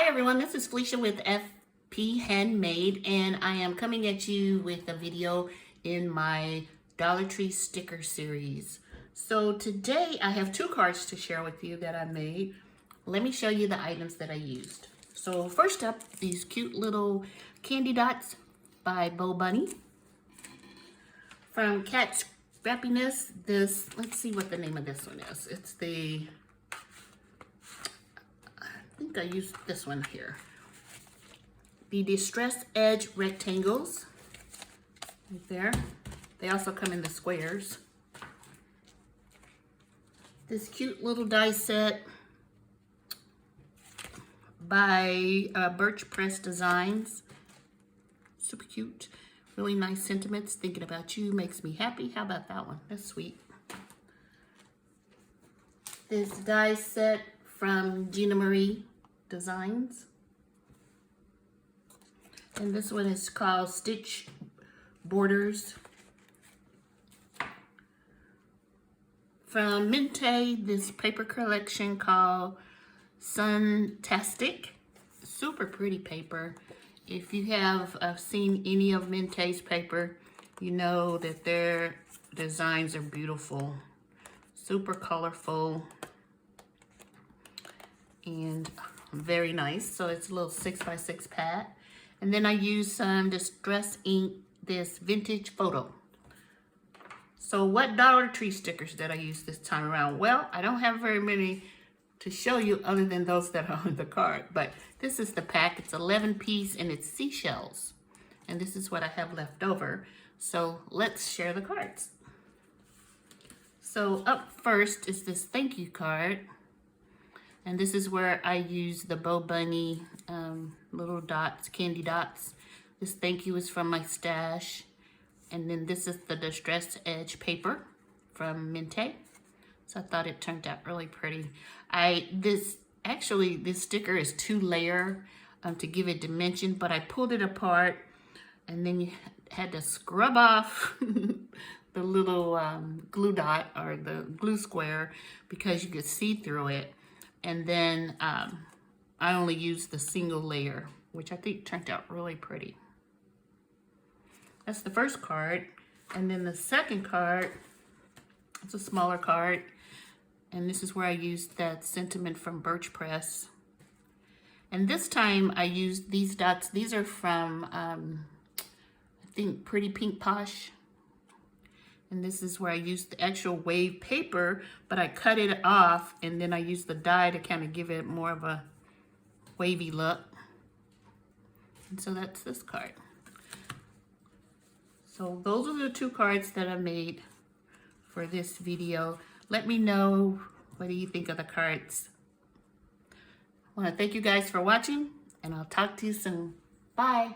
everyone, this is Felicia with FP Handmade, and I am coming at you with a video in my Dollar Tree sticker series. So today I have two cards to share with you that I made. Let me show you the items that I used. So first up, these cute little candy dots by Bo Bunny. From Cat Scrappiness, let's see what the name of this one is. It's the, I think I used this one here. The Distress Edge rectangles, right there. They also come in the squares. This cute little die set by Birch Press Designs. Super cute. Really nice sentiments. Thinking about you makes me happy. How about that one? That's sweet. This die set from Gina Marie Designs. And this one is called Stitch Borders. From Mente, this paper collection called Suntastic. Super pretty paper. If you have seen any of Mente's paper, you know that their designs are beautiful. Super colorful and very nice. So it's a little 6x6 pad. And then I used some Distress Ink, this vintage photo. So what Dollar Tree stickers did I use this time around? Well, I don't have very many to show you other than those that are on the card. But this is the pack. It's 11 piece and it's seashells. And this is what I have left over. So let's share the cards. So up first is this thank you card. And this is where I use the Bo Bunny little dots, candy dots. This thank you is from my stash. And then this is the Distress Edge paper from Mente. So I thought it turned out really pretty. This sticker is 2-layer to give it dimension, but I pulled it apart and then you had to scrub off the little glue dot or the glue square because you could see through it. And then I only used the single layer, which I think turned out really pretty. That's the first card. And then the second card, it's a smaller card. And this is where I used that sentiment from Birch Press. And this time I used these dots. These are from, I think, Pretty Pink Posh. And this is where I used the actual wave paper, but I cut it off and then I used the die to kind of give it more of a wavy look. And so that's this card. So those are the two cards that I made for this video. Let me know, what do you think of the cards? I want to thank you guys for watching, and I'll talk to you soon. Bye.